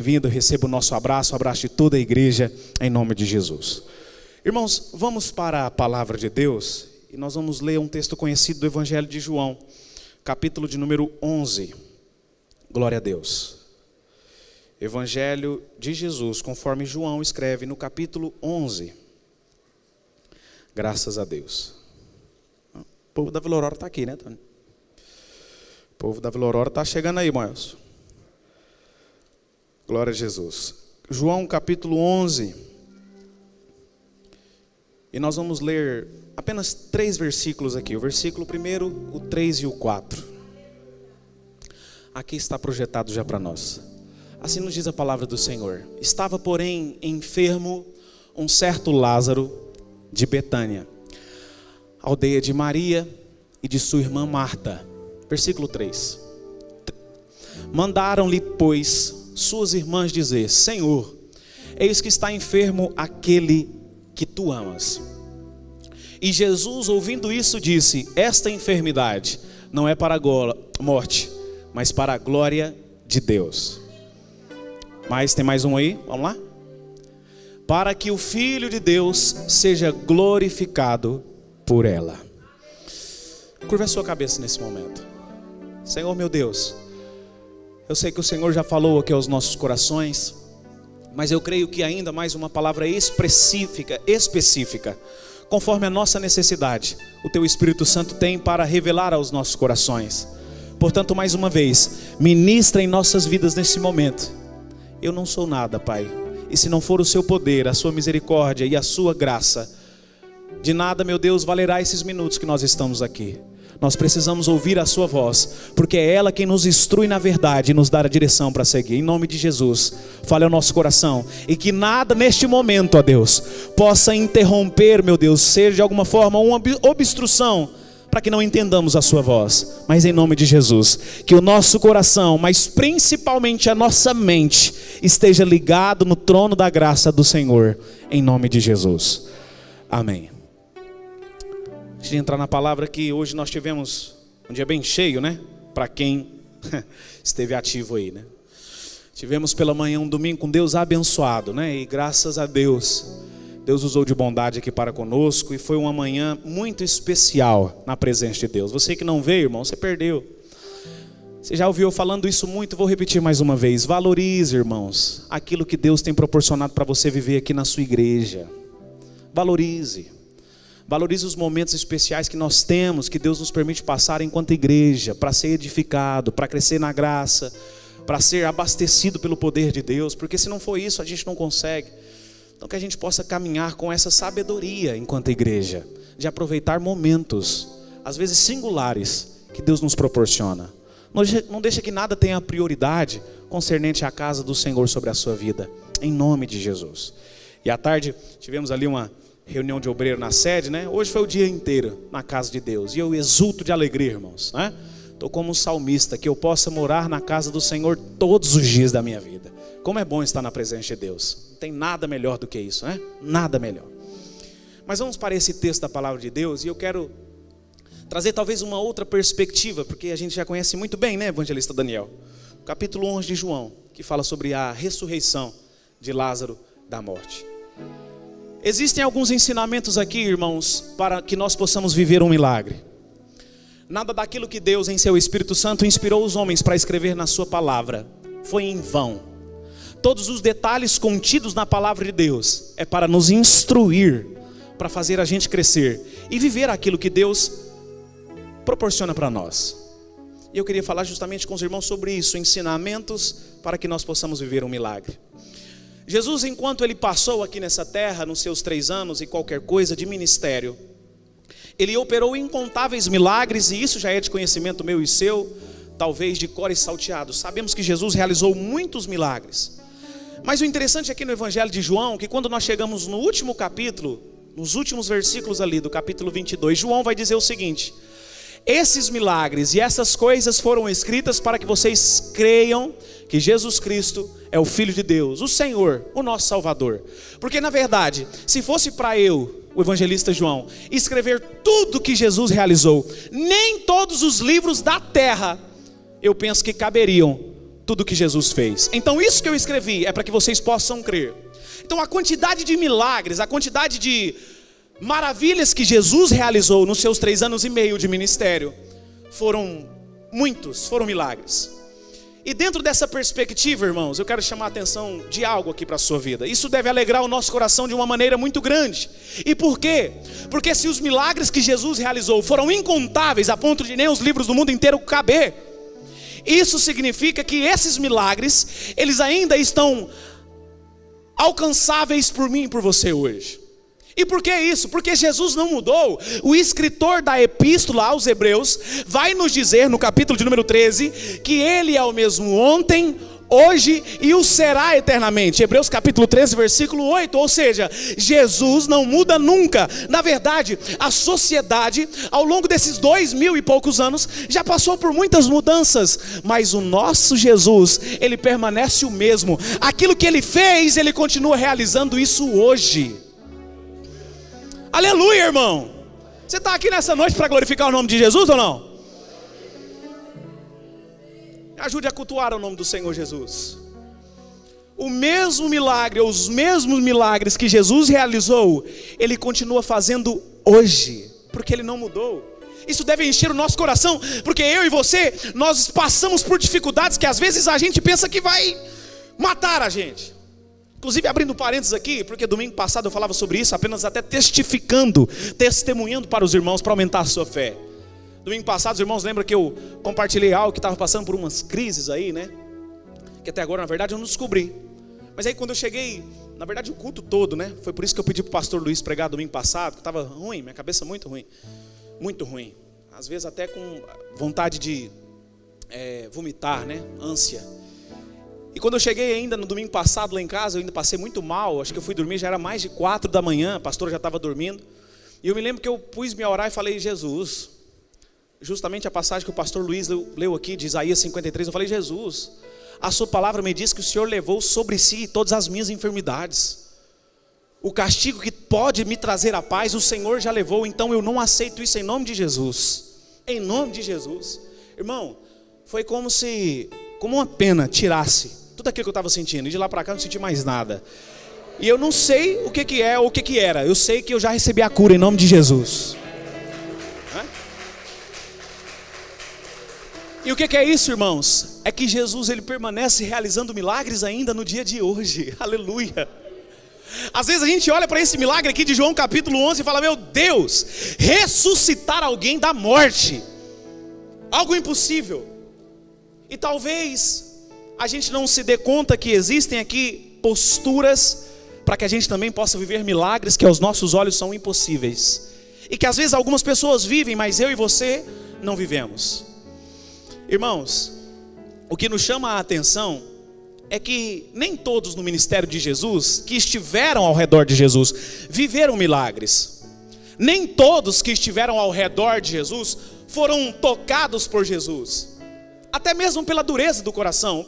Vindo, receba o nosso abraço, o abraço de toda a igreja, em nome de Jesus. Irmãos, vamos para a palavra de Deus e nós vamos ler um texto conhecido do Evangelho de João, capítulo de número 11. Glória a Deus. Evangelho de Jesus, conforme João escreve no capítulo 11. Graças a Deus. O povo da Vila Aurora está aqui, né, Tony? O povo da Vila Aurora está chegando aí, Moelson. Glória a Jesus. João capítulo 11. E nós vamos ler apenas 3 versículos aqui. O versículo 1, o 3 e o 4. Aqui está projetado já para nós. Assim nos diz a palavra do Senhor. Estava, porém, enfermo um certo Lázaro de Betânia, aldeia de Maria e de sua irmã Marta. Versículo 3. Mandaram-lhe, pois, suas irmãs dizer: Senhor, eis que está enfermo aquele que tu amas. E Jesus, ouvindo isso, disse: esta enfermidade não é para a morte, mas para a glória de Deus. Mas tem mais um aí, vamos lá? Para que o Filho de Deus seja glorificado por ela. Curva a sua cabeça nesse momento. Senhor meu Deus, eu sei que o Senhor já falou aqui aos nossos corações, mas eu creio que ainda mais uma palavra específica, conforme a nossa necessidade, o Teu Espírito Santo tem para revelar aos nossos corações. Portanto, mais uma vez, ministra em nossas vidas nesse momento. Eu não sou nada, Pai, e se não for o Seu poder, a Sua misericórdia e a Sua graça, de nada, meu Deus, valerá esses minutos que nós estamos aqui. Nós precisamos ouvir a sua voz, porque é ela quem nos instrui na verdade e nos dá a direção para seguir. Em nome de Jesus, fale ao nosso coração, e que nada neste momento, ó Deus, possa interromper, meu Deus, ser de alguma forma uma obstrução, para que não entendamos a sua voz. Mas em nome de Jesus, que o nosso coração, mas principalmente a nossa mente, esteja ligado no trono da graça do Senhor, em nome de Jesus. Amém. Antes de entrar na palavra aqui, hoje nós tivemos um dia bem cheio, né? Para quem esteve ativo aí, né? Tivemos pela manhã um domingo com Deus abençoado, né? E graças a Deus, Deus usou de bondade aqui para conosco. E foi uma manhã muito especial na presença de Deus. Você que não veio, irmão, você perdeu. Você já ouviu eu falando isso muito, vou repetir mais uma vez. Valorize, irmãos, aquilo que Deus tem proporcionado para você viver aqui na sua igreja. Valorize. Valorize os momentos especiais que nós temos, que Deus nos permite passar enquanto igreja, para ser edificado, para crescer na graça, para ser abastecido pelo poder de Deus, porque se não for isso a gente não consegue. Então que a gente possa caminhar com essa sabedoria enquanto igreja, de aproveitar momentos, às vezes singulares, que Deus nos proporciona. Não deixa que nada tenha prioridade concernente à casa do Senhor sobre a sua vida, em nome de Jesus. E à tarde tivemos ali uma reunião de obreiro na sede, né? Hoje foi o dia inteiro na casa de Deus, e eu exulto de alegria, irmãos, né? Estou como um salmista, que eu possa morar na casa do Senhor todos os dias da minha vida. Como é bom estar na presença de Deus. Não tem nada melhor do que isso, né? Nada melhor. Mas vamos para esse texto da palavra de Deus, e eu quero trazer talvez uma outra perspectiva, porque a gente já conhece muito bem, né, evangelista Daniel? Capítulo 11 de João, que fala sobre a ressurreição de Lázaro da morte. Existem alguns ensinamentos aqui, irmãos, para que nós possamos viver um milagre. Nada daquilo que Deus em seu Espírito Santo inspirou os homens para escrever na sua palavra foi em vão. Todos os detalhes contidos na palavra de Deus é para nos instruir, para fazer a gente crescer e viver aquilo que Deus proporciona para nós. E eu queria falar justamente com os irmãos sobre isso, ensinamentos para que nós possamos viver um milagre. Jesus, enquanto ele passou aqui nessa terra, nos seus 3 anos e qualquer coisa de ministério, ele operou incontáveis milagres, e isso já é de conhecimento meu e seu, talvez de cor e salteado. Sabemos que Jesus realizou muitos milagres. Mas o interessante aqui no Evangelho de João, que quando nós chegamos no último capítulo, nos últimos versículos ali do capítulo 22, João vai dizer o seguinte: esses milagres e essas coisas foram escritas para que vocês creiam que Jesus Cristo é o Filho de Deus, o Senhor, o nosso Salvador. Porque na verdade, se fosse para eu, o evangelista João, escrever tudo que Jesus realizou, nem todos os livros da terra, eu penso que caberiam tudo que Jesus fez. Então isso que eu escrevi é para que vocês possam crer. Então a quantidade de milagres, a quantidade de maravilhas que Jesus realizou nos seus 3 anos e meio de ministério, foram milagres. E dentro dessa perspectiva, irmãos, eu quero chamar a atenção de algo aqui para a sua vida. Isso deve alegrar o nosso coração de uma maneira muito grande. E por quê? Porque se os milagres que Jesus realizou foram incontáveis a ponto de nem os livros do mundo inteiro caber, isso significa que esses milagres, eles ainda estão alcançáveis por mim e por você hoje. E por que isso? Porque Jesus não mudou. O escritor da epístola aos Hebreus vai nos dizer no capítulo de número 13 que Ele é o mesmo ontem, hoje e o será eternamente. Hebreus capítulo 13, versículo 8. Ou seja, Jesus não muda nunca. Na verdade, a sociedade ao longo desses 2000 e poucos anos já passou por muitas mudanças, mas o nosso Jesus, Ele permanece o mesmo. Aquilo que Ele fez, Ele continua realizando isso hoje. Aleluia, irmão. Você está aqui nessa noite para glorificar o nome de Jesus ou não? Ajude a cultuar o nome do Senhor Jesus. O mesmo milagre, ou os mesmos milagres que Jesus realizou, Ele continua fazendo hoje, porque Ele não mudou. Isso deve encher o nosso coração, porque eu e você, nós passamos por dificuldades que às vezes a gente pensa que vai matar a gente. Inclusive abrindo parênteses aqui, porque domingo passado eu falava sobre isso, apenas até testemunhando para os irmãos, para aumentar a sua fé. Domingo passado os irmãos lembram que eu compartilhei algo que estava passando por umas crises aí, né? Que até agora na verdade eu não descobri. Mas aí quando eu cheguei, na verdade o culto todo, né? Foi por isso que eu pedi para o pastor Luiz pregar domingo passado, que estava ruim, minha cabeça muito ruim. Muito ruim. Às vezes até com vontade de vomitar, né? Ânsia. E quando eu cheguei ainda no domingo passado lá em casa, eu ainda passei muito mal. Acho que eu fui dormir, já era mais de 4 da manhã, a pastora já estava dormindo. E eu me lembro que eu pus-me a orar e falei, Jesus, justamente a passagem que o pastor Luiz leu aqui, de Isaías 53, eu falei, Jesus, a sua palavra me diz que o Senhor levou sobre si todas as minhas enfermidades. O castigo que pode me trazer a paz, o Senhor já levou, então eu não aceito isso em nome de Jesus. Em nome de Jesus. Irmão, foi como uma pena tirasse tudo aquilo que eu estava sentindo, e de lá para cá eu não senti mais nada. E eu não sei o que é ou o que era. Eu sei que eu já recebi a cura em nome de Jesus. E o que é isso, irmãos? É que Jesus, Ele permanece realizando milagres ainda no dia de hoje. Aleluia. Às vezes a gente olha para esse milagre aqui de João capítulo 11 e fala, meu Deus, ressuscitar alguém da morte, algo impossível. E talvez a gente não se dê conta que existem aqui posturas para que a gente também possa viver milagres que aos nossos olhos são impossíveis. E que às vezes algumas pessoas vivem, mas eu e você não vivemos. Irmãos, o que nos chama a atenção é que nem todos no ministério de Jesus, que estiveram ao redor de Jesus, viveram milagres. Nem todos que estiveram ao redor de Jesus foram tocados por Jesus. Até mesmo pela dureza do coração.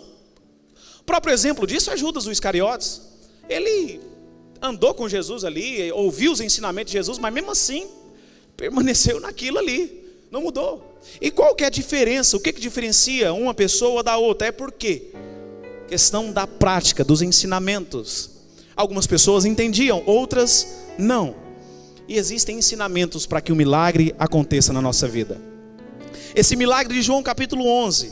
O próprio exemplo disso é Judas, o Iscariotes. Ele andou com Jesus ali, ouviu os ensinamentos de Jesus, mas mesmo assim, permaneceu naquilo ali, não mudou. E qual que é a diferença? O que diferencia uma pessoa da outra? É por quê? Questão da prática, dos ensinamentos. Algumas pessoas entendiam, outras não. E existem ensinamentos para que o milagre aconteça na nossa vida. Esse milagre de João capítulo 11,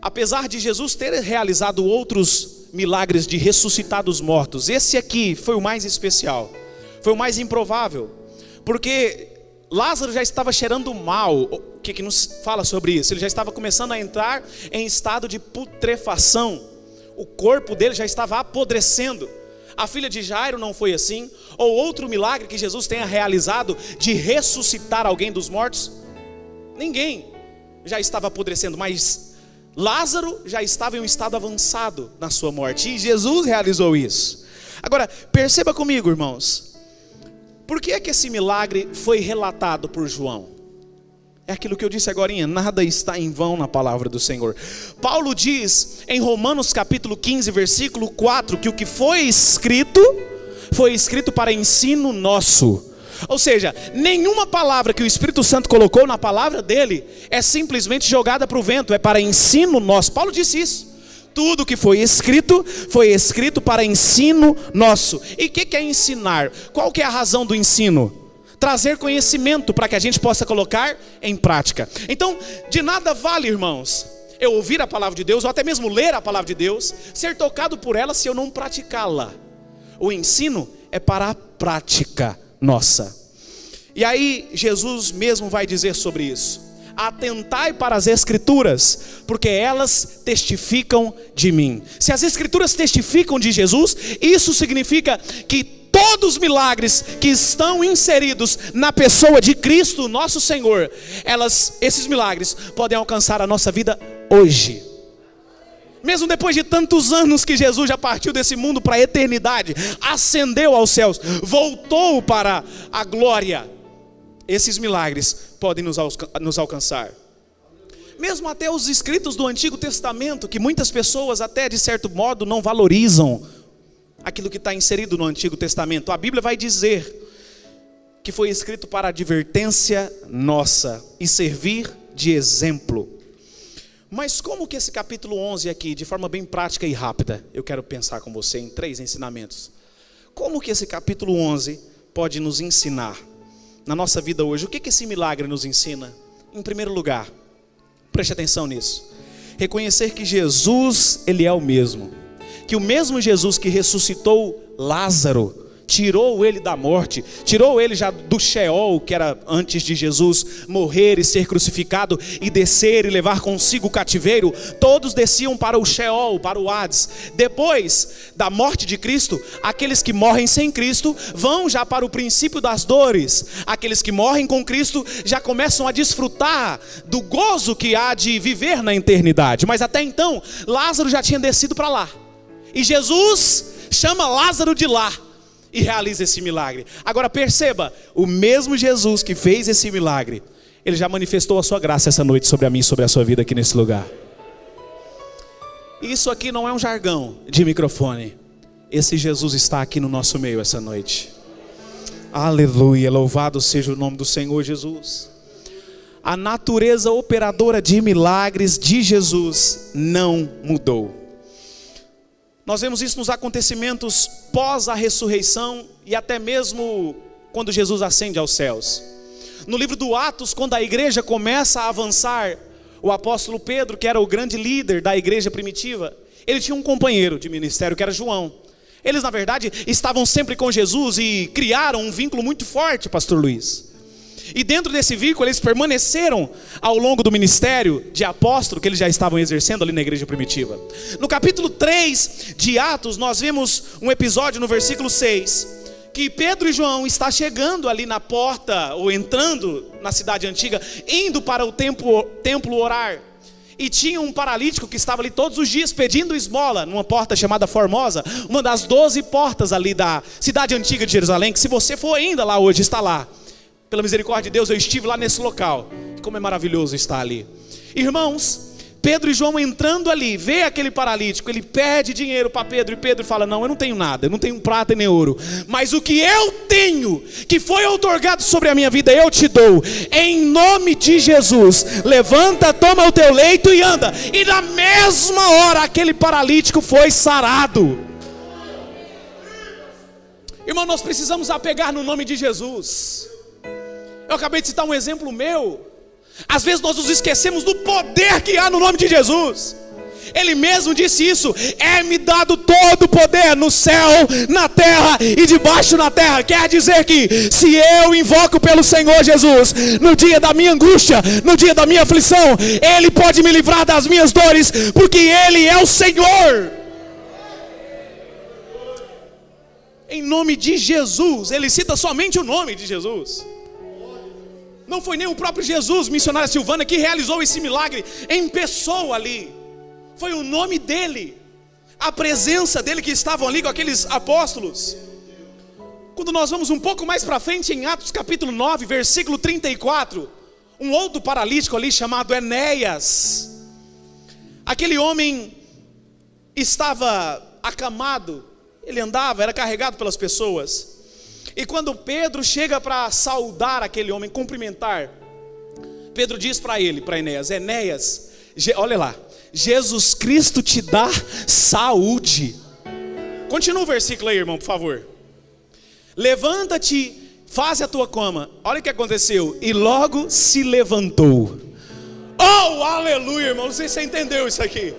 apesar de Jesus ter realizado outros milagres de ressuscitar dos mortos, esse aqui foi o mais especial, foi o mais improvável, porque Lázaro já estava cheirando mal. O que nos fala sobre isso? Ele já estava começando a entrar em estado de putrefação, o corpo dele já estava apodrecendo. A filha de Jairo não foi assim? Ou outro milagre que Jesus tenha realizado de ressuscitar alguém dos mortos? Ninguém já estava apodrecendo, mas Lázaro já estava em um estado avançado na sua morte, e Jesus realizou isso. Agora, perceba comigo, irmãos, por que é que esse milagre foi relatado por João? É aquilo que eu disse agorinha, nada está em vão na palavra do Senhor. Paulo diz em Romanos capítulo 15, versículo 4, que o que foi escrito para ensino nosso, Ou seja, nenhuma palavra que o Espírito Santo colocou na palavra dele é simplesmente jogada para o vento, é para ensino nosso. Paulo disse isso. Tudo que foi escrito para ensino nosso. E o que é ensinar? Qual que é a razão do ensino? Trazer conhecimento para que a gente possa colocar em prática. Então, de nada vale, irmãos, eu ouvir a palavra de Deus, ou até mesmo ler a palavra de Deus, ser tocado por ela se eu não praticá-la. O ensino é para a prática nossa. E aí Jesus mesmo vai dizer sobre isso: atentai para as Escrituras, porque elas testificam de mim. Se as Escrituras testificam de Jesus, isso significa que todos os milagres que estão inseridos na pessoa de Cristo, nosso Senhor, esses milagres podem alcançar a nossa vida hoje. Mesmo depois de tantos anos que Jesus já partiu desse mundo para a eternidade, ascendeu aos céus, voltou para a glória, esses milagres podem nos alcançar. Mesmo até os escritos do Antigo Testamento, que muitas pessoas até de certo modo não valorizam aquilo que está inserido no Antigo Testamento. A Bíblia vai dizer que foi escrito para advertência nossa e servir de exemplo. Mas como que esse capítulo 11 aqui, de forma bem prática e rápida, eu quero pensar com você em 3 ensinamentos. Como que esse capítulo 11 pode nos ensinar na nossa vida hoje? O que esse milagre nos ensina? Em primeiro lugar, preste atenção nisso. Reconhecer que Jesus, Ele é o mesmo. Que o mesmo Jesus que ressuscitou Lázaro, tirou ele da morte, tirou ele já do Sheol, que era antes de Jesus morrer e ser crucificado, e descer e levar consigo o cativeiro. Todos desciam para o Sheol, para o Hades. Depois da morte de Cristo, aqueles que morrem sem Cristo vão já para o princípio das dores. Aqueles que morrem com Cristo já começam a desfrutar do gozo que há de viver na eternidade. Mas até então, Lázaro já tinha descido para lá, e Jesus chama Lázaro de lá e realiza esse milagre. Agora perceba, o mesmo Jesus que fez esse milagre, Ele já manifestou a sua graça essa noite sobre a mim e sobre a sua vida aqui nesse lugar. Isso aqui não é um jargão de microfone. Esse Jesus está aqui no nosso meio essa noite. Aleluia, louvado seja o nome do Senhor Jesus. A natureza operadora de milagres de Jesus não mudou. Nós vemos isso nos acontecimentos pós a ressurreição e até mesmo quando Jesus ascende aos céus. No livro do Atos, quando a igreja começa a avançar, o apóstolo Pedro, que era o grande líder da igreja primitiva, ele tinha um companheiro de ministério que era João. Eles, na verdade, estavam sempre com Jesus e criaram um vínculo muito forte, pastor Luiz. E dentro desse vínculo eles permaneceram ao longo do ministério de apóstolo que eles já estavam exercendo ali na igreja primitiva. No capítulo 3 de Atos, nós vemos um episódio no versículo 6, que Pedro e João estão chegando ali na porta, ou entrando na cidade antiga, indo para o templo orar. E tinha um paralítico que estava ali todos os dias pedindo esmola, numa porta chamada Formosa, uma das 12 portas ali da cidade antiga de Jerusalém, que se você for ainda lá hoje, está lá. Pela misericórdia de Deus, eu estive lá nesse local. Como é maravilhoso estar ali. Irmãos, Pedro e João entrando ali, vê aquele paralítico, ele pede dinheiro para Pedro, e Pedro fala: não, eu não tenho nada, eu não tenho prata nem ouro, mas o que eu tenho, que foi outorgado sobre a minha vida, eu te dou. Em nome de Jesus, levanta, toma o teu leito e anda. E na mesma hora, aquele paralítico foi sarado. Irmão, nós precisamos apegar no nome de Jesus. Eu acabei de citar um exemplo meu. Às vezes nós nos esquecemos do poder que há no nome de Jesus. Ele mesmo disse isso: é-me dado todo o poder no céu, na terra e debaixo da terra. Quer dizer que se eu invoco pelo Senhor Jesus, no dia da minha angústia, no dia da minha aflição, Ele pode me livrar das minhas dores, porque Ele é o Senhor. Em nome de Jesus. Ele cita somente o nome de Jesus. Não foi nem o próprio Jesus, missionária Silvana, que realizou esse milagre em pessoa ali. Foi o nome dele, a presença dele que estavam ali com aqueles apóstolos. Quando nós vamos um pouco mais para frente em Atos capítulo 9, versículo 34, um outro paralítico ali chamado Enéas. Aquele homem estava acamado, ele andava, era carregado pelas pessoas. E quando Pedro chega para saudar aquele homem, cumprimentar, Pedro diz para ele, para Enéas: Enéas, olha lá, Jesus Cristo te dá saúde. Continua o versículo aí, irmão, por favor. Levanta-te, faz a tua cama. Olha o que aconteceu. E logo se levantou. Oh, aleluia, irmão. Não sei se você entendeu isso aqui.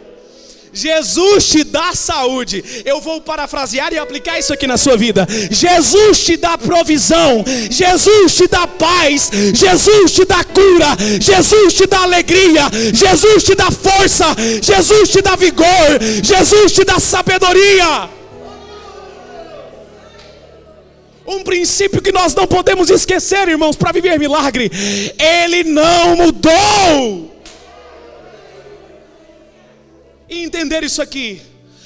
Jesus te dá saúde. Eu vou parafrasear e aplicar isso aqui na sua vida. Jesus te dá provisão. Jesus te dá paz. Jesus te dá cura. Jesus te dá alegria. Jesus te dá força. Jesus te dá vigor. Jesus te dá sabedoria. Um princípio que nós não podemos esquecer, irmãos, para viver milagre: Ele não mudou. E entender isso aqui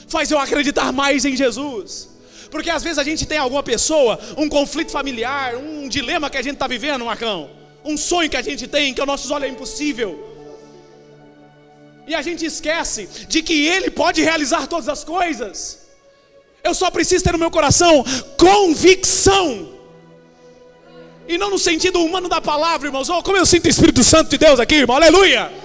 faz eu acreditar mais em Jesus. Porque às vezes a gente tem alguma pessoa, um conflito familiar, um dilema que a gente está vivendo, Marcão, um sonho que a gente tem, que aos nossos olhos é impossível, e a gente esquece de que Ele pode realizar todas as coisas. Eu só preciso ter no meu coração convicção, e não no sentido humano da palavra, irmãos. Oh, como eu sinto o Espírito Santo de Deus aqui, irmão, aleluia.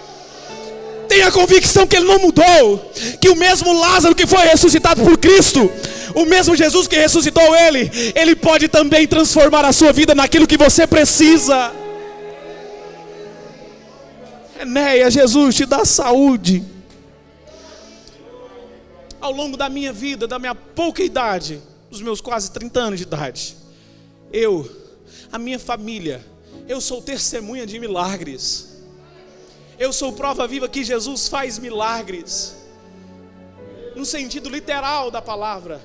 Tenha convicção que Ele não mudou, que o mesmo Lázaro que foi ressuscitado por Cristo, o mesmo Jesus que ressuscitou Ele pode também transformar a sua vida naquilo que você precisa. Enéas, Jesus te dá saúde. Ao longo da minha vida, da minha pouca idade, dos meus quase 30 anos de idade, a minha família, eu sou testemunha de milagres. Eu sou prova viva que Jesus faz milagres, no sentido literal da palavra.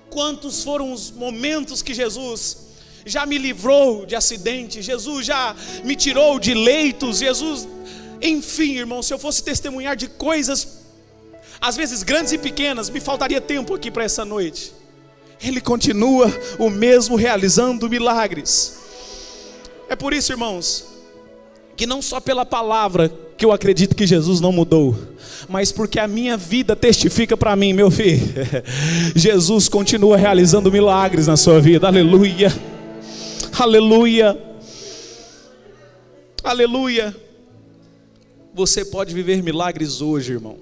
Quantos foram os momentos que Jesus já me livrou de acidentes, Jesus já me tirou de leitos, Jesus, enfim, irmão, se eu fosse testemunhar de coisas, às vezes grandes e pequenas, me faltaria tempo aqui para essa noite. Ele continua o mesmo realizando milagres. É por isso, irmãos, que não só pela palavra que eu acredito que Jesus não mudou, mas porque a minha vida testifica para mim, meu filho, Jesus continua realizando milagres na sua vida. Aleluia, aleluia, aleluia. Você pode viver milagres hoje, irmão.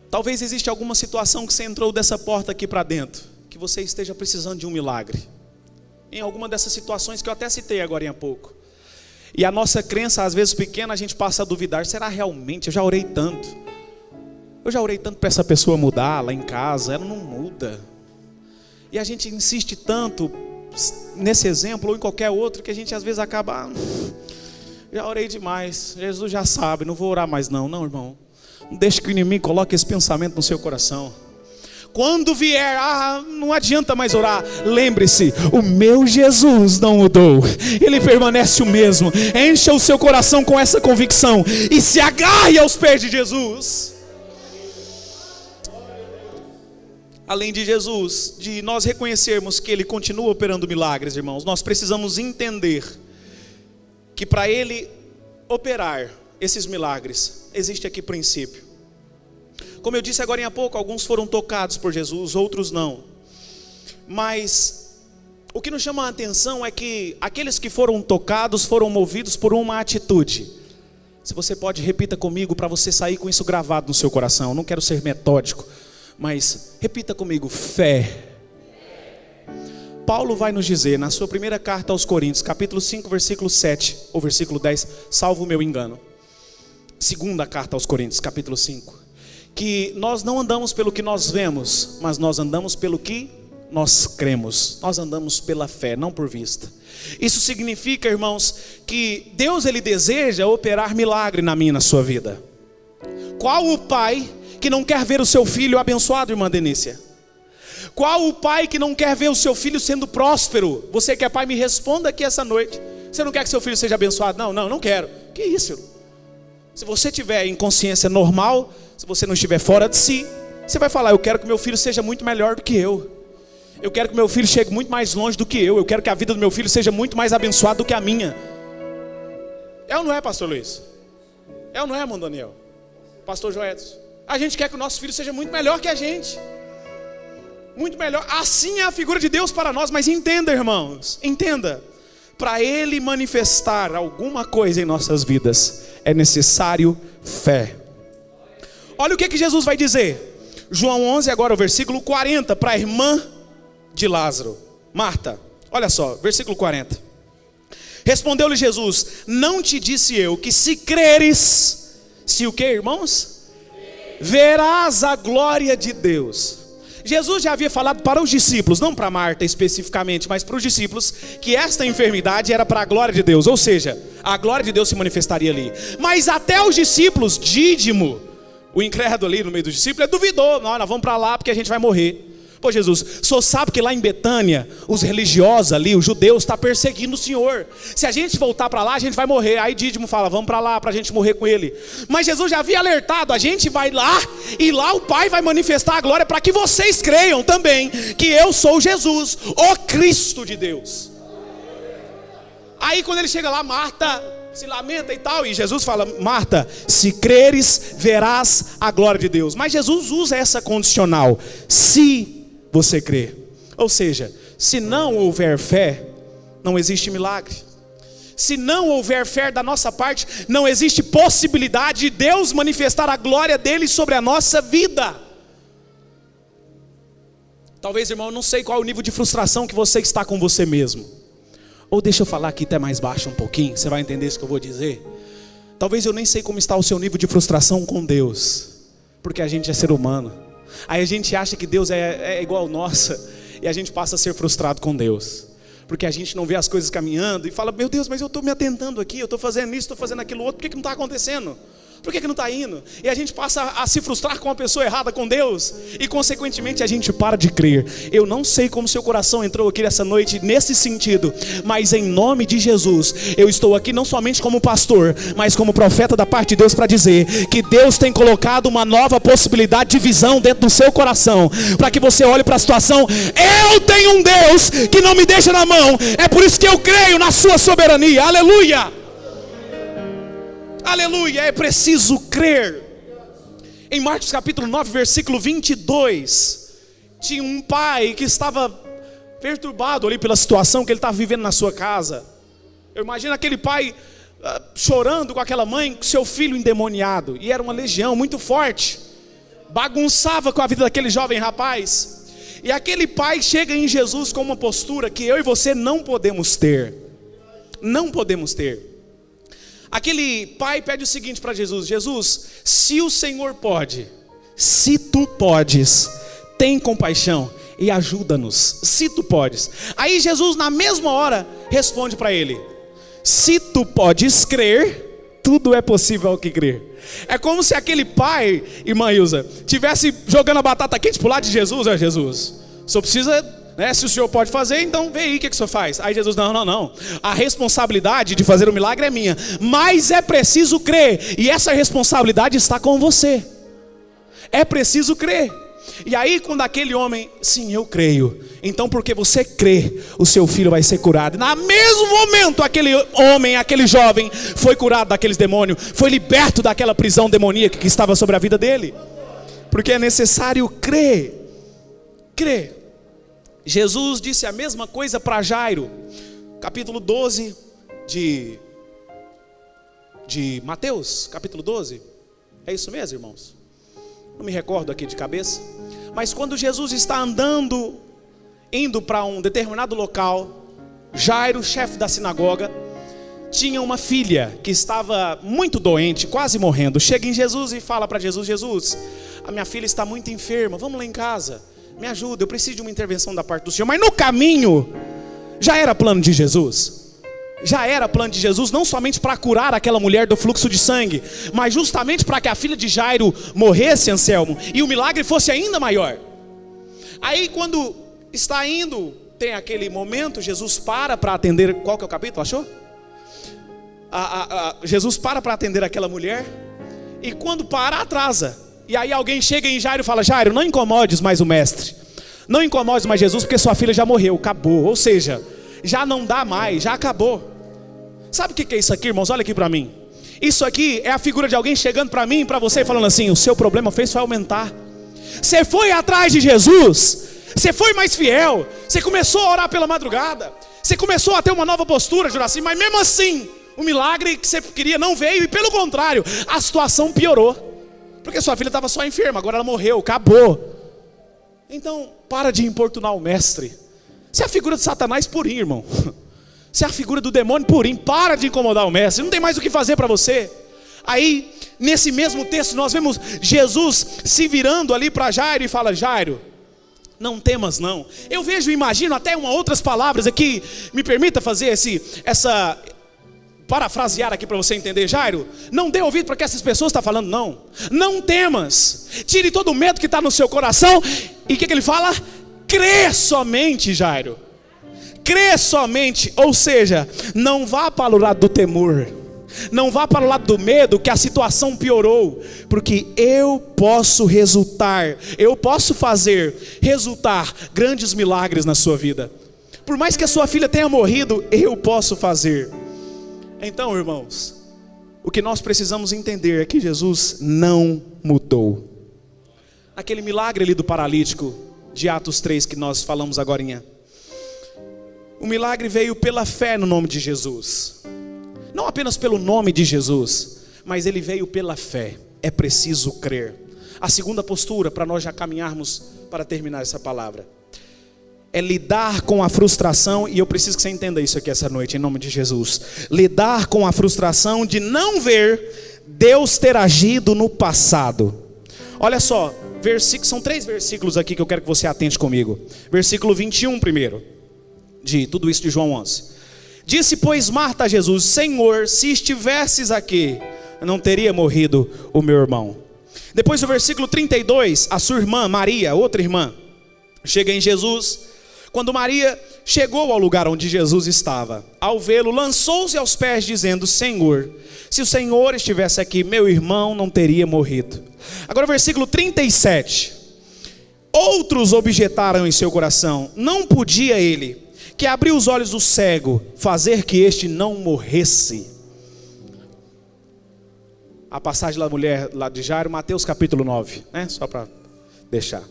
Talvez exista alguma situação que você entrou dessa porta aqui para dentro, que você esteja precisando de um milagre, em alguma dessas situações que eu até citei agora há pouco. E a nossa crença, às vezes pequena, a gente passa a duvidar: será realmente? Eu já orei tanto para essa pessoa mudar lá em casa, ela não muda. E a gente insiste tanto nesse exemplo ou em qualquer outro, que a gente às vezes acaba: já orei demais, Jesus já sabe, não vou orar mais não. Não, irmão, não deixe que o inimigo coloque esse pensamento no seu coração. Quando vier, não adianta mais orar. Lembre-se, o meu Jesus não mudou, Ele permanece o mesmo. Encha o seu coração com essa convicção e se agarre aos pés de Jesus. Além de Jesus, de nós reconhecermos que Ele continua operando milagres, irmãos, nós precisamos entender que para Ele operar esses milagres, existe aqui princípio. Como eu disse agora há pouco, alguns foram tocados por Jesus, outros não. Mas o que nos chama a atenção é que aqueles que foram tocados foram movidos por uma atitude. Se você pode, repita comigo para você sair com isso gravado no seu coração. Eu não quero ser metódico, mas repita comigo: fé. Paulo vai nos dizer na sua primeira carta aos Coríntios, capítulo 5, versículo 7 ou versículo 10, salvo o meu engano. Segunda carta aos Coríntios, capítulo 5. Que nós não andamos pelo que nós vemos, mas nós andamos pelo que nós cremos. Nós andamos pela fé, não por vista. Isso significa, irmãos, que Deus, Ele deseja operar milagre na minha e na sua vida. Qual o pai que não quer ver o seu filho abençoado, irmã Denícia? Qual o pai que não quer ver o seu filho sendo próspero? Você que é pai, me responda aqui essa noite. Você não quer que seu filho seja abençoado? Não quero. Que isso? Se você tiver em consciência normal, se você não estiver fora de si, você vai falar: eu quero que meu filho seja muito melhor do que eu. Eu quero que meu filho chegue muito mais longe do que eu. Eu quero que a vida do meu filho seja muito mais abençoada do que a minha. É ou não é, pastor Luiz? É ou não é, irmão Daniel? Pastor Joedson? A gente quer que o nosso filho seja muito melhor que a gente. Muito melhor. Assim é a figura de Deus para nós. Mas entenda, irmãos, entenda. Para Ele manifestar alguma coisa em nossas vidas, é necessário fé. Olha o que Jesus vai dizer. João 11, agora o versículo 40, para a irmã de Lázaro, Marta. Olha só, versículo 40. Respondeu-lhe Jesus: não te disse eu que se creres, se o que, irmãos? Verás a glória de Deus. Jesus já havia falado para os discípulos, não para Marta especificamente, mas para os discípulos, que esta enfermidade era para a glória de Deus, ou seja, a glória de Deus se manifestaria ali. Mas até os discípulos, Dídimo, o incrédulo ali no meio dos discípulos, ele duvidou: nós vamos para lá porque a gente vai morrer. Pô, Jesus, o senhor sabe que lá em Betânia, os religiosos ali, os judeus, estão perseguindo o senhor. Se a gente voltar para lá, a gente vai morrer. Aí Dídimo fala: vamos para lá, para a gente morrer com ele. Mas Jesus já havia alertado: a gente vai lá, e lá o Pai vai manifestar a glória, para que vocês creiam também, que eu sou Jesus, o Cristo de Deus. Aí quando ele chega lá, Marta se lamenta e tal, e Jesus fala: Marta, se creres, verás a glória de Deus. Mas Jesus usa essa condicional: se você crê. Ou seja, se não houver fé, não existe milagre. Se não houver fé da nossa parte, não existe possibilidade de Deus manifestar a glória dele sobre a nossa vida. Talvez, irmão, eu não sei qual é o nível de frustração que você está com você mesmo. Ou deixa eu falar aqui até mais baixo um pouquinho, você vai entender isso que eu vou dizer. Talvez eu nem sei como está o seu nível de frustração com Deus, porque a gente é ser humano. Aí a gente acha que Deus é igual ao nosso, e a gente passa a ser frustrado com Deus, porque a gente não vê as coisas caminhando e fala: meu Deus, mas eu estou me atentando aqui, eu estou fazendo isso, estou fazendo aquilo outro, por que não está acontecendo? Por que não está indo? E a gente passa a se frustrar com a pessoa errada, com Deus, e consequentemente a gente para de crer. Eu não sei como seu coração entrou aqui essa noite nesse sentido, mas em nome de Jesus, eu estou aqui não somente como pastor, mas como profeta da parte de Deus, para dizer que Deus tem colocado uma nova possibilidade de visão dentro do seu coração, para que você olhe para a situação: eu tenho um Deus que não me deixa na mão, é por isso que eu creio na sua soberania. Aleluia! Aleluia, é preciso crer. Em Marcos capítulo 9, versículo 22, tinha um pai que estava perturbado ali pela situação que ele estava vivendo na sua casa. Eu imagino aquele pai chorando com aquela mãe, com seu filho endemoniado. E era uma legião muito forte, bagunçava com a vida daquele jovem rapaz. E aquele pai chega em Jesus com uma postura que eu e você não podemos ter. Não podemos ter. Aquele pai pede o seguinte para Jesus: Jesus, se o Senhor pode, se tu podes, tem compaixão e ajuda-nos, se tu podes. Aí Jesus na mesma hora responde para ele: se tu podes crer, tudo é possível ao que crer. É como se aquele pai, irmã Ilza, tivesse jogando a batata quente pro lado de Jesus. Ó, Jesus, só precisa... se o senhor pode fazer, então vê aí o que o senhor faz. Aí Jesus: não, a responsabilidade de fazer o milagre é minha, mas é preciso crer, e essa responsabilidade está com você. É preciso crer. E aí quando aquele homem: sim, eu creio, então porque você crê, o seu filho vai ser curado. E no mesmo momento aquele homem, aquele jovem, foi curado daqueles demônios, foi liberto daquela prisão demoníaca que estava sobre a vida dele. Porque é necessário crer. Crer. Jesus disse a mesma coisa para Jairo, capítulo 12 de Mateus, capítulo 12, é isso mesmo, irmãos? Não me recordo aqui de cabeça, mas quando Jesus está indo para um determinado local, Jairo, chefe da sinagoga, tinha uma filha que estava muito doente, quase morrendo. Chega em Jesus e fala para Jesus: Jesus, a minha filha está muito enferma, vamos lá em casa, me ajuda, eu preciso de uma intervenção da parte do Senhor. Mas no caminho, já era plano de Jesus. Já era plano de Jesus, não somente para curar aquela mulher do fluxo de sangue, mas justamente para que a filha de Jairo morresse, Anselmo, e o milagre fosse ainda maior. Aí quando está indo, tem aquele momento, Jesus para atender, qual que é o capítulo, achou? Jesus para atender aquela mulher, e quando para, atrasa. E aí alguém chega em Jairo e fala: Jairo, não incomodes mais o mestre, não incomodes mais Jesus, porque sua filha já morreu, acabou. Ou seja, já não dá mais, já acabou. Sabe o que é isso aqui, irmãos? Olha aqui para mim. Isso aqui é a figura de alguém chegando para mim e para você e falando assim: o seu problema fez só aumentar. Você foi atrás de Jesus, Você foi mais fiel, você começou a orar pela madrugada, você começou a ter uma nova postura, Juraci, mas mesmo assim, o milagre que você queria não veio, e pelo contrário, a situação piorou, porque sua filha estava só enferma, agora ela morreu, acabou. Então, para de importunar o mestre. Você é a figura de Satanás purinho, irmão. Você é a figura do demônio purinho. Para de incomodar o mestre, não tem mais o que fazer para você. Aí, nesse mesmo texto, nós vemos Jesus se virando ali para Jairo e fala: Jairo, não temas não. Eu vejo e imagino até outras palavras aqui. Me permita fazer essa parafrasear aqui para você entender. Jairo, não dê ouvido para que essas pessoas estão falando, não. Não temas. Tire todo o medo que está no seu coração. E o que ele fala? Crê somente, Jairo. Crê somente. Ou seja, não vá para o lado do temor, não vá para o lado do medo, que a situação piorou, porque eu posso fazer resultar grandes milagres na sua vida. Por mais que a sua filha tenha morrido, eu posso fazer. Então, irmãos, o que nós precisamos entender é que Jesus não mudou. Aquele milagre ali do paralítico de Atos 3 que nós falamos agorinha, o milagre veio pela fé no nome de Jesus. Não apenas pelo nome de Jesus, mas ele veio pela fé. É preciso crer. A segunda postura, para nós já caminharmos para terminar essa palavra, é lidar com a frustração. E eu preciso que você entenda isso aqui essa noite, em nome de Jesus. Lidar com a frustração de não ver Deus ter agido no passado. Olha só, são 3 versículos aqui que eu quero que você atente comigo. Versículo 21 primeiro, de tudo isso de João 11. Disse, pois, Marta a Jesus: Senhor, se estivesses aqui, não teria morrido o meu irmão. Depois o versículo 32, a sua irmã Maria, outra irmã, chega em Jesus. Quando Maria chegou ao lugar onde Jesus estava, ao vê-lo, lançou-se aos pés, dizendo: Senhor, se o Senhor estivesse aqui, meu irmão não teria morrido. Agora o versículo 37. Outros objetaram em seu coração: não podia ele, que abriu os olhos do cego, fazer que este não morresse. A passagem da mulher lá de Jairo, Mateus capítulo 9, né? Só para deixar.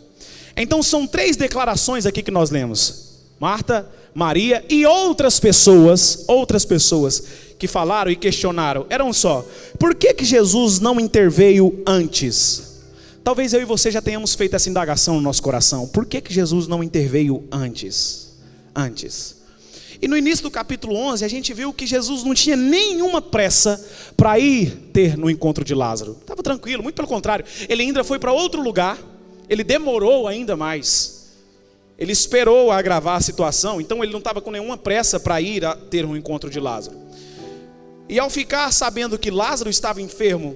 Então são 3 declarações aqui que nós lemos: Marta, Maria e outras pessoas que falaram e questionaram. Eram só: por que Jesus não interveio antes? Talvez eu e você já tenhamos feito essa indagação no nosso coração. Por que Jesus não interveio antes? E no início do capítulo 11 a gente viu que Jesus não tinha nenhuma pressa para ir ter no encontro de Lázaro. Estava tranquilo, muito pelo contrário, ele ainda foi para outro lugar. Ele demorou ainda mais, ele esperou agravar a situação. Então ele não estava com nenhuma pressa para ir a ter um encontro de Lázaro. E ao ficar sabendo que Lázaro estava enfermo,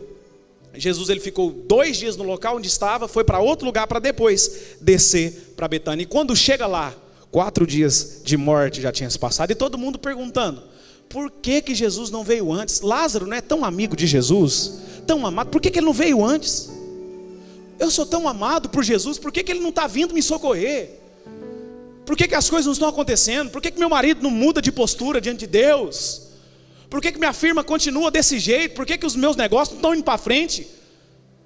Jesus ele ficou 2 dias no local onde estava, foi para outro lugar para depois descer para Betânia. E quando chega lá, 4 dias de morte já tinha se passado, e todo mundo perguntando: por que Jesus não veio antes? Lázaro não é tão amigo de Jesus, tão amado, por que ele não veio antes? Eu sou tão amado por Jesus, por que ele não está vindo me socorrer? Por que as coisas não estão acontecendo? Por que meu marido não muda de postura diante de Deus? Por que minha firma continua desse jeito? Por que os meus negócios não estão indo para frente?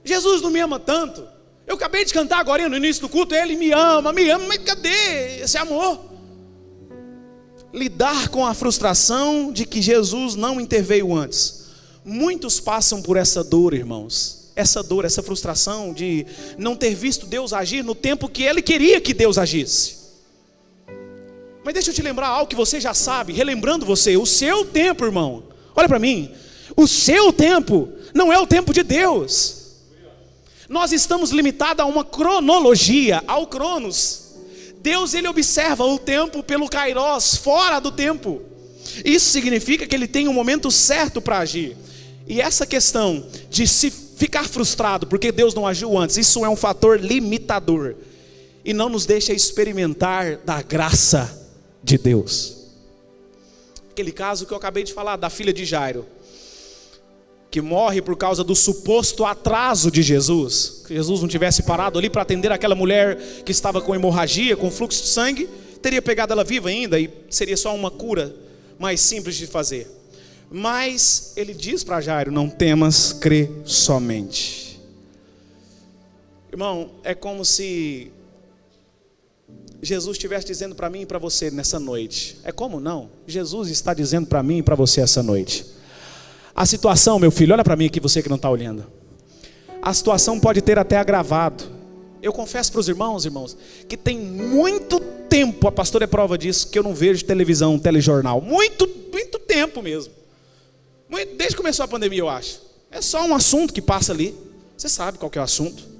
Jesus não me ama tanto. Eu acabei de cantar agora no início do culto: ele me ama, mas cadê esse amor? Lidar com a frustração de que Jesus não interveio antes. Muitos passam por essa dor, irmãos. Essa dor, essa frustração de não ter visto Deus agir no tempo que ele queria que Deus agisse. Mas deixa eu te lembrar algo que você já sabe, relembrando você: o seu tempo, irmão, olha para mim, o seu tempo não é o tempo de Deus. Nós estamos limitados a uma cronologia, ao Cronos. Deus ele observa o tempo pelo Kairos, fora do tempo. Isso significa que ele tem um momento certo para agir. E essa questão de se ficar frustrado porque Deus não agiu antes, isso é um fator limitador e não nos deixa experimentar da graça de Deus. Aquele caso que eu acabei de falar da filha de Jairo, que morre por causa do suposto atraso de Jesus. Se Jesus não tivesse parado ali para atender aquela mulher que estava com hemorragia, com fluxo de sangue, teria pegado ela viva ainda e seria só uma cura mais simples de fazer. Mas ele diz para Jairo: não temas, crê somente. Irmão, é como se Jesus estivesse dizendo para mim e para você nessa noite. É como não? Jesus está dizendo para mim e para você essa noite. A situação, meu filho, olha para mim aqui, você que não está olhando. A situação pode ter até agravado. Eu confesso para os irmãos, que tem muito tempo, a pastora é prova disso, que eu não vejo televisão, telejornal. Muito tempo mesmo. Desde que começou a pandemia, eu acho. É só um assunto que passa ali. Você sabe qual que é o assunto.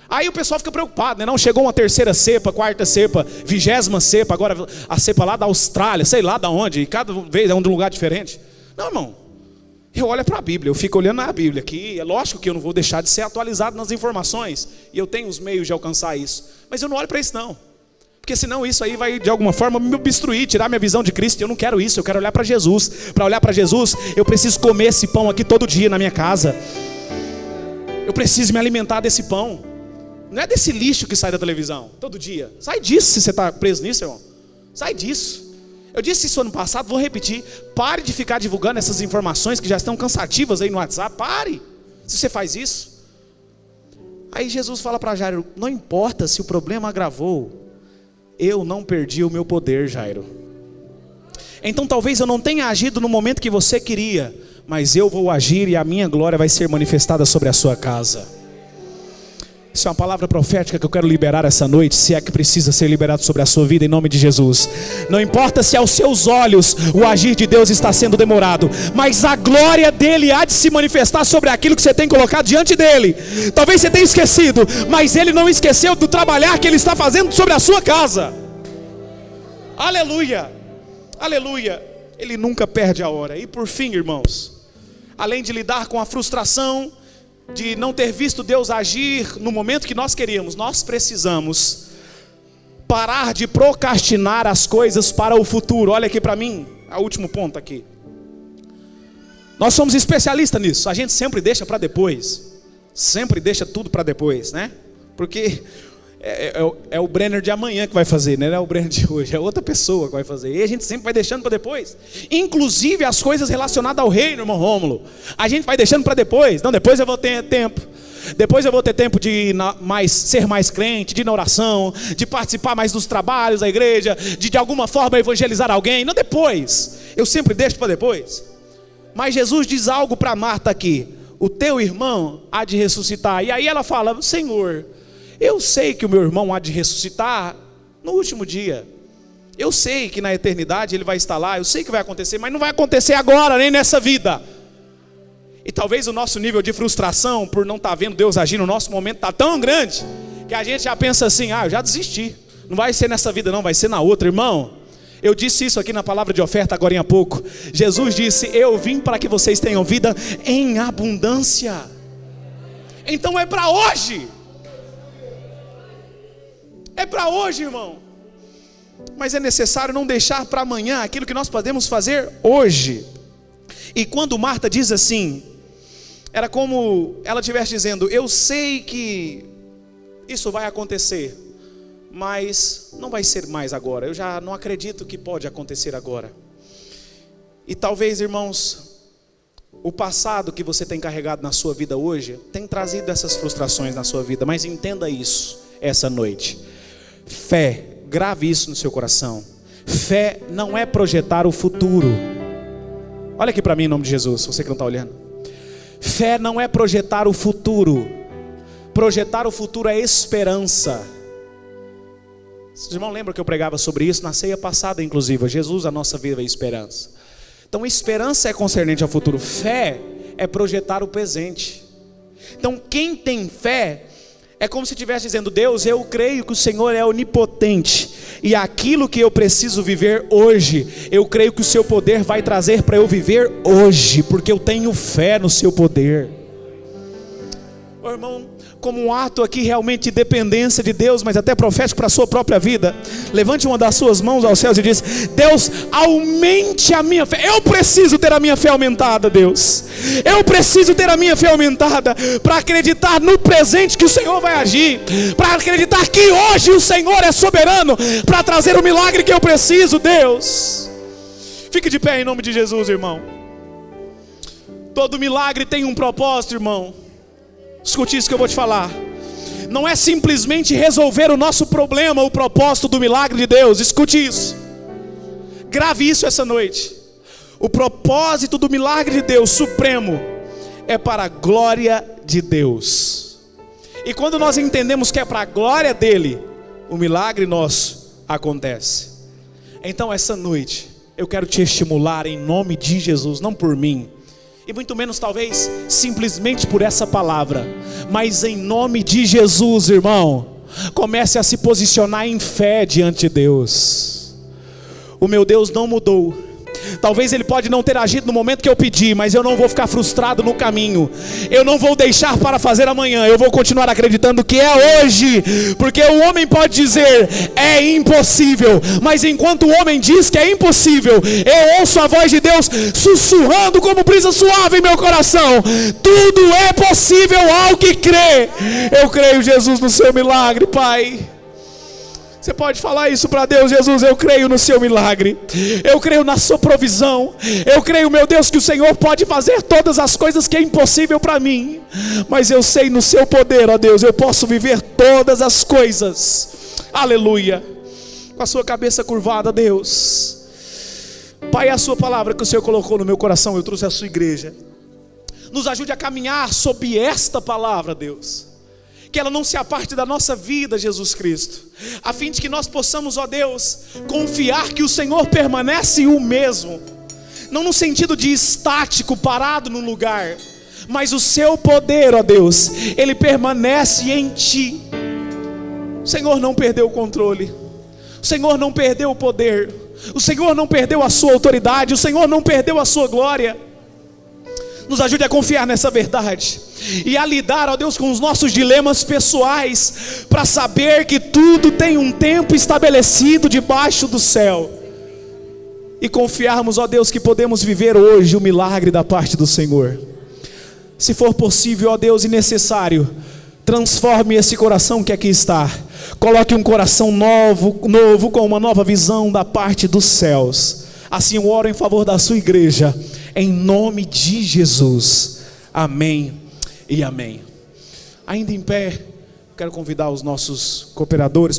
Aí o pessoal fica preocupado, né? Não, chegou uma terceira cepa, quarta cepa, 20ª cepa, agora a cepa lá da Austrália, sei lá de onde, e cada vez é um lugar diferente. Não, irmão, eu olho para a Bíblia, eu fico olhando na Bíblia, que é lógico que eu não vou deixar de ser atualizado nas informações, e eu tenho os meios de alcançar isso, mas eu não olho para isso não, porque senão isso aí vai de alguma forma me obstruir, tirar minha visão de Cristo. Eu não quero isso, eu quero olhar para Jesus. Para olhar para Jesus, eu preciso comer esse pão aqui todo dia na minha casa, eu preciso me alimentar desse pão. Não é desse lixo que sai da televisão todo dia. Sai disso, se você está preso nisso, irmão. Sai disso. Eu disse isso ano passado, vou repetir. Pare de ficar divulgando essas informações que já estão cansativas aí no WhatsApp. Pare, se você faz isso. Aí Jesus fala para Jairo: não importa se o problema agravou, eu não perdi o meu poder, Jairo. Então talvez eu não tenha agido no momento que você queria, mas eu vou agir e a minha glória vai ser manifestada sobre a sua casa. Isso é uma palavra profética que eu quero liberar essa noite, se é que precisa ser liberado sobre a sua vida, em nome de Jesus. Não importa se aos seus olhos o agir de Deus está sendo demorado, mas a glória dele há de se manifestar sobre aquilo que você tem colocado diante dele. Talvez você tenha esquecido, mas ele não esqueceu do trabalhar que ele está fazendo sobre a sua casa. Aleluia, aleluia. Ele nunca perde a hora. E por fim, irmãos, além de lidar com a frustração de não ter visto Deus agir no momento que nós queríamos, nós precisamos parar de procrastinar as coisas para o futuro. Olha aqui para mim, o último ponto aqui. Nós somos especialistas nisso, a gente sempre deixa para depois. Sempre deixa tudo para depois, né? Porque é o Brenner de amanhã que vai fazer, né? Não é o Brenner de hoje, é outra pessoa que vai fazer. E a gente sempre vai deixando para depois. Inclusive as coisas relacionadas ao reino, irmão Rômulo, a gente vai deixando para depois. Não, depois eu vou ter tempo. Depois eu vou ter tempo de ser mais crente, de ir na oração, de participar mais dos trabalhos da igreja, de alguma forma evangelizar alguém. Não, depois. Eu sempre deixo para depois. Mas Jesus diz algo para Marta aqui: o teu irmão há de ressuscitar. E aí ela fala: Senhor, eu sei que o meu irmão há de ressuscitar no último dia. Eu sei que na eternidade ele vai estar lá. Eu sei que vai acontecer, mas não vai acontecer agora, nem nessa vida. E talvez o nosso nível de frustração por não estar vendo Deus agir no nosso momento está tão grande, que a gente já pensa assim: eu já desisti. Não vai ser nessa vida não, vai ser na outra. Irmão, eu disse isso aqui na palavra de oferta agora há pouco. Jesus disse: eu vim para que vocês tenham vida em abundância. Então é para hoje. É para hoje, irmão. Mas é necessário não deixar para amanhã aquilo que nós podemos fazer hoje. E quando Marta diz assim, era como ela estivesse dizendo: eu sei que isso vai acontecer, mas não vai ser mais agora. Eu já não acredito que pode acontecer agora. E talvez, irmãos, o passado que você tem carregado na sua vida hoje tem trazido essas frustrações na sua vida. Mas entenda isso essa noite. Fé, grave isso no seu coração. Fé não é projetar o futuro. Olha aqui para mim em nome de Jesus, você que não está olhando. Fé não é projetar o futuro. Projetar o futuro é esperança. Vocês irmãos lembram que eu pregava sobre isso na ceia passada, inclusive? Jesus, a nossa vida é esperança. Então esperança é concernente ao futuro. Fé é projetar o presente. Então quem tem fé é como se estivesse dizendo: Deus, eu creio que o Senhor é onipotente, e aquilo que eu preciso viver hoje, eu creio que o seu poder vai trazer para eu viver hoje, porque eu tenho fé no seu poder. Ô irmão, como um ato aqui realmente de dependência de Deus, mas até profético para a sua própria vida, levante uma das suas mãos aos céus e diz: Deus, aumente a minha fé. Eu preciso ter a minha fé aumentada, Deus. Eu preciso ter a minha fé aumentada para acreditar no presente que o Senhor vai agir, para acreditar que hoje o Senhor é soberano para trazer o milagre que eu preciso, Deus. Fique de pé em nome de Jesus, irmão. Todo milagre tem um propósito, irmão. Escute isso que eu vou te falar. não é simplesmente resolver o nosso problema, o propósito do milagre de Deus. Escute isso, grave isso essa noite. O propósito do milagre de Deus supremo é para a glória de Deus. E quando nós entendemos que é para a glória dele, o milagre nosso acontece. Então essa noite eu quero te estimular em nome de Jesus, não por mim, e muito menos talvez simplesmente por essa palavra, mas em nome de Jesus, irmão, comece a se posicionar em fé diante de Deus. O meu Deus não mudou. Talvez ele pode não ter agido no momento que eu pedi, mas eu não vou ficar frustrado no caminho. Eu não vou deixar para fazer amanhã. Eu vou continuar acreditando que é hoje. Porque o homem pode dizer, é impossível. Mas enquanto o homem diz que é impossível, eu ouço a voz de Deus sussurrando como brisa suave em meu coração. Tudo é possível ao que crê. Eu creio, Jesus, no seu milagre, Pai. Você pode falar isso para Deus: Jesus, eu creio no seu milagre, eu creio na sua provisão, eu creio, meu Deus, que o Senhor pode fazer todas as coisas que é impossível para mim, mas eu sei no seu poder, ó Deus, eu posso viver todas as coisas. Aleluia. Com a sua cabeça curvada, Deus, Pai, a sua palavra que o Senhor colocou no meu coração, eu trouxe à sua igreja. Nos ajude a caminhar sob esta palavra, Deus, que ela não se aparte da nossa vida, Jesus Cristo, a fim de que nós possamos, ó Deus, confiar que o Senhor permanece o mesmo, não no sentido de estático, parado no lugar, mas o seu poder, ó Deus, ele permanece em ti. O Senhor não perdeu o controle, o Senhor não perdeu o poder, o Senhor não perdeu a sua autoridade, o Senhor não perdeu a sua glória. Nos ajude a confiar nessa verdade e a lidar, ó Deus, com os nossos dilemas pessoais, para saber que tudo tem um tempo estabelecido debaixo do céu, e confiarmos, ó Deus, que podemos viver hoje o milagre da parte do Senhor. Se for possível, ó Deus, e necessário, transforme esse coração que aqui está, coloque um coração novo com uma nova visão da parte dos céus. Assim eu oro em favor da sua igreja, em nome de Jesus, amém e amém. Ainda em pé, quero convidar os nossos cooperadores